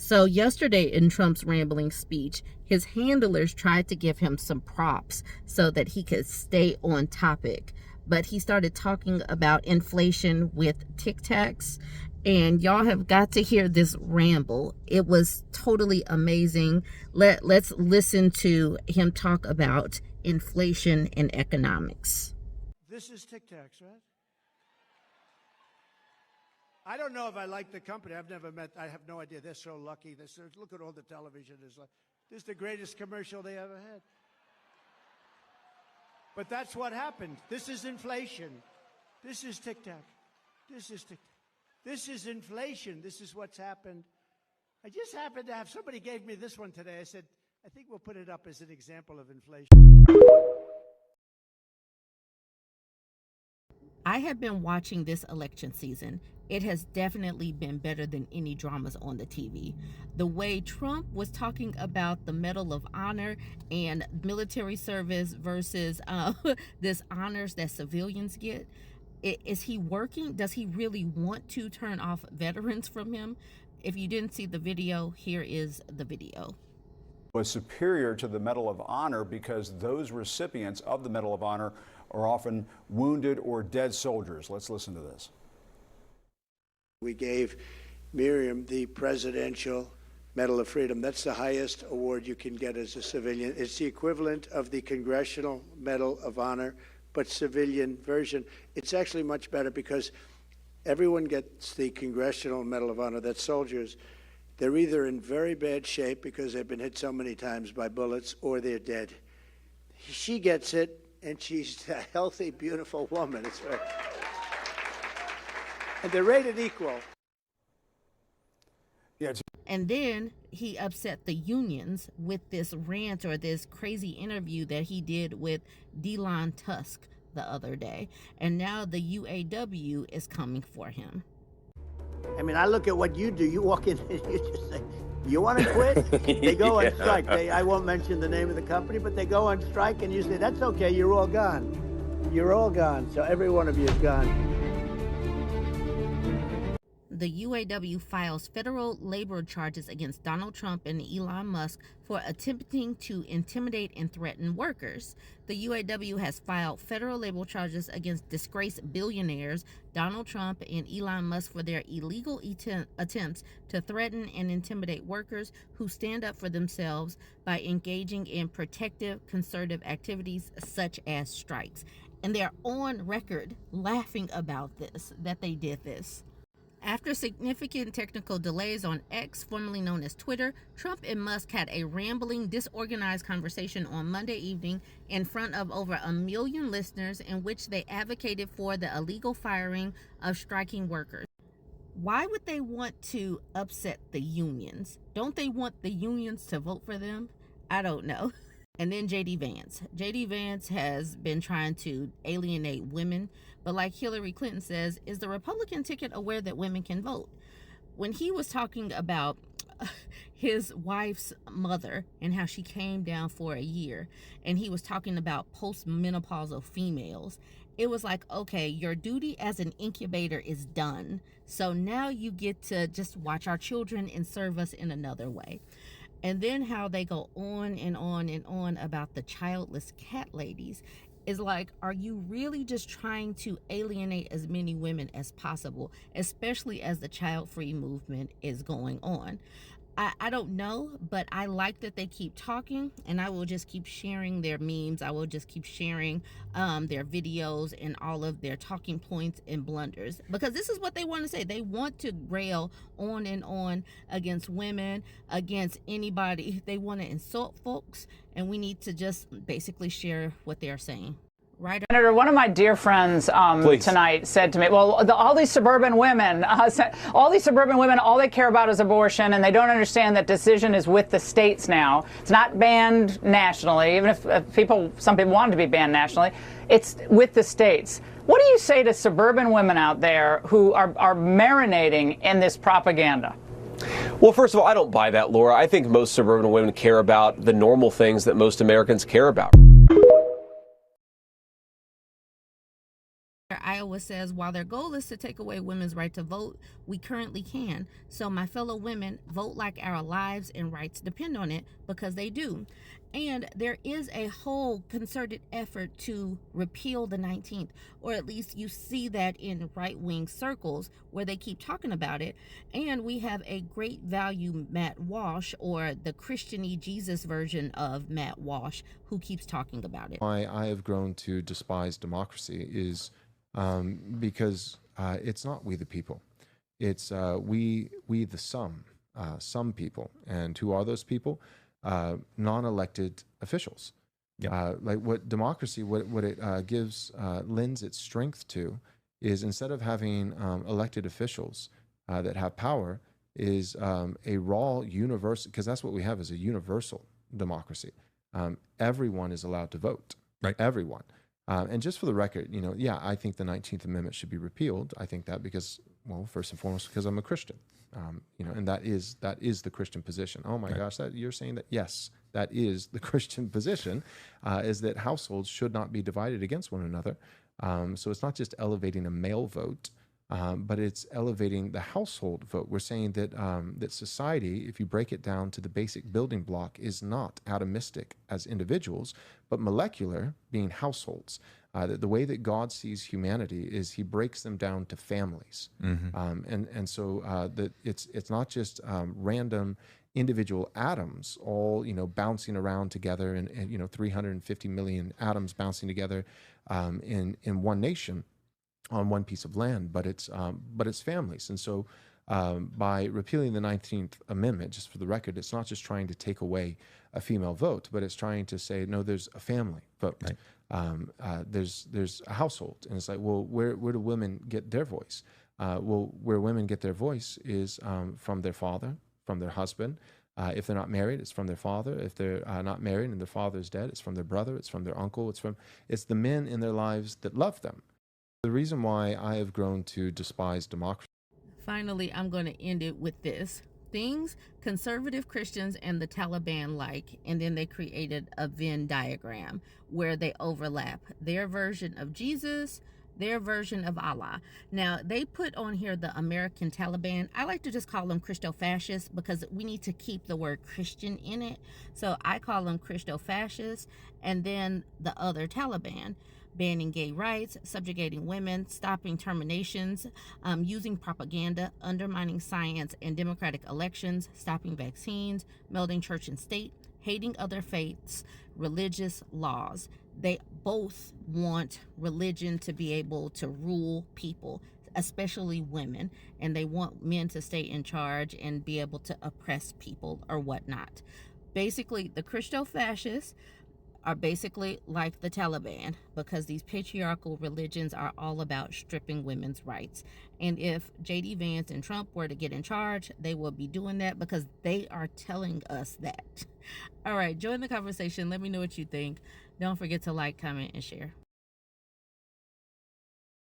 So yesterday in Trump's rambling speech, his handlers tried to give him some props so that he could stay on topic. But he started talking about inflation with Tic Tacs. And y'all have got to hear this ramble. It was totally amazing. Let's listen to him talk about inflation and economics. This is Tic Tacs, right? I don't know if I like the company. I've never met. I have no idea. They're so lucky. Look at all the television. This is the greatest commercial they ever had. But that's what happened. This is inflation. This is Tic Tac. This is Tic Tac. This is inflation. This is what's happened. I just happened to have somebody gave me this one today. I said, I think we'll put it up as an example of inflation. I have been watching this election season. It has definitely been better than any dramas on the TV. The way Trump was talking about the Medal of Honor and military service versus this honors that civilians get. Is he working? Does he really want to turn off veterans from him? If you didn't see the video, here is the video. Was superior to the Medal of Honor because those recipients of the Medal of Honor are often wounded or dead soldiers. Let's listen to this. We gave Miriam the Presidential Medal of Freedom. That's the highest award you can get as a civilian. It's the equivalent of the Congressional Medal of Honor, but civilian version. It's actually much better because everyone gets the Congressional Medal of Honor. That's soldiers. They're either in very bad shape because they've been hit so many times by bullets, or they're dead. She gets it, and she's a healthy, beautiful woman. It's right. And they're rated equal. Yeah. And then he upset the unions with this rant or this crazy interview that he did with Elon Tusk the other day. And now the UAW is coming for him. I mean, I look at what you do. You walk in and you just say, you want to quit? They go on strike. I won't mention the name of the company, but they go on strike and you say, that's okay, you're all gone. You're all gone. So every one of you is gone. The UAW files federal labor charges against Donald Trump and Elon Musk for attempting to intimidate and threaten workers. The UAW has filed federal labor charges against disgraced billionaires Donald Trump and Elon Musk for their illegal attempts to threaten and intimidate workers who stand up for themselves by engaging in protective, conservative activities such as strikes. And they're on record laughing about this, that they did this. After significant technical delays on X, formerly known as Twitter, Trump and Musk had a rambling, disorganized conversation on Monday evening in front of over 1 million listeners in which they advocated for the illegal firing of striking workers. Why would they want to upset the unions? Don't they want the unions to vote for them? I don't know. And then J.D. Vance. J.D. Vance has been trying to alienate women, but like Hillary Clinton says, is the Republican ticket aware that women can vote? When he was talking about his wife's mother and how she came down for a year, and he was talking about postmenopausal females, it was like, okay, your duty as an incubator is done. So now you get to just watch our children and serve us in another way. And then how they go on and on and on about the childless cat ladies is like, are you really just trying to alienate as many women as possible, especially as the child-free movement is going on? I don't know, but I like that they keep talking, and I will just keep sharing their memes. I will just keep sharing their videos and all of their talking points and blunders, because this is what they want to say. They want to rail on and on against women, against anybody. They want to insult folks, and we need to just basically share what they're saying. Right. Senator, one of my dear friends tonight said to me, well, all these suburban women, all they care about is abortion, and they don't understand that decision is with the states now. It's not banned nationally, even if some people want it to be banned nationally. It's with the states. What do you say to suburban women out there who are marinating in this propaganda? Well, first of all, I don't buy that, Laura. I think most suburban women care about the normal things that most Americans care about. Iowa says, while their goal is to take away women's right to vote, we currently can. So my fellow women, vote like our lives and rights depend on it, because they do. And there is a whole concerted effort to repeal the 19th, or at least you see that in right-wing circles where they keep talking about it. And we have a great value Matt Walsh, or the Christian-y Jesus version of Matt Walsh, who keeps talking about it. Why I have grown to despise democracy is because it's not we the people. It's we the some people. And who are those people? Non-elected officials. Like what democracy, what it lends its strength to is, instead of having elected officials that have power, is a raw universal, because that's what we have, is a universal democracy. Everyone is allowed to vote. Right. Everyone. And just for the record, I think the 19th Amendment should be repealed. I think that because, well, first and foremost, because I'm a Christian. And that is the Christian position. Oh my gosh, you're saying that? Yes, that is the Christian position, is that households should not be divided against one another. So it's not just elevating a male vote, but it's elevating the household vote. We're saying that that society, if you break it down to the basic building block, is not atomistic as individuals, but molecular, being households. That the way that God sees humanity is He breaks them down to families, and so that it's not just random individual atoms all bouncing around together, and 350 million atoms bouncing together in one nation on one piece of land, but it's families. And so by repealing the 19th Amendment, just for the record, it's not just trying to take away a female vote, but it's trying to say, no, there's a family vote. Right. There's a household, and it's like, well, where do women get their voice? Well, where women get their voice is from their father, from their husband. If they're not married, it's from their father. If they're not married and their father is dead, it's from their brother, it's from their uncle, it's the men in their lives that love them. The reason why I have grown to despise democracy. Finally, I'm going to end it with this. Things conservative Christians and the Taliban like, and then they created a Venn diagram where they overlap. Their version of Jesus, their version of Allah. Now, they put on here the American Taliban. I like to just call them Christo-fascists because we need to keep the word Christian in it. So I call them Christo-fascists, and then the other Taliban. Banning gay rights, subjugating women, stopping terminations, using propaganda, undermining science and democratic elections, stopping vaccines, melding church and state, hating other faiths, religious laws. They both want religion to be able to rule people, especially women, and they want men to stay in charge and be able to oppress people or whatnot. Basically, the Christo-fascists are basically like the Taliban, because these patriarchal religions are all about stripping women's rights. And if J.D. Vance and Trump were to get in charge, they will be doing that because they are telling us that. All right, join the conversation. Let me know what you think. Don't forget to like, comment, and share.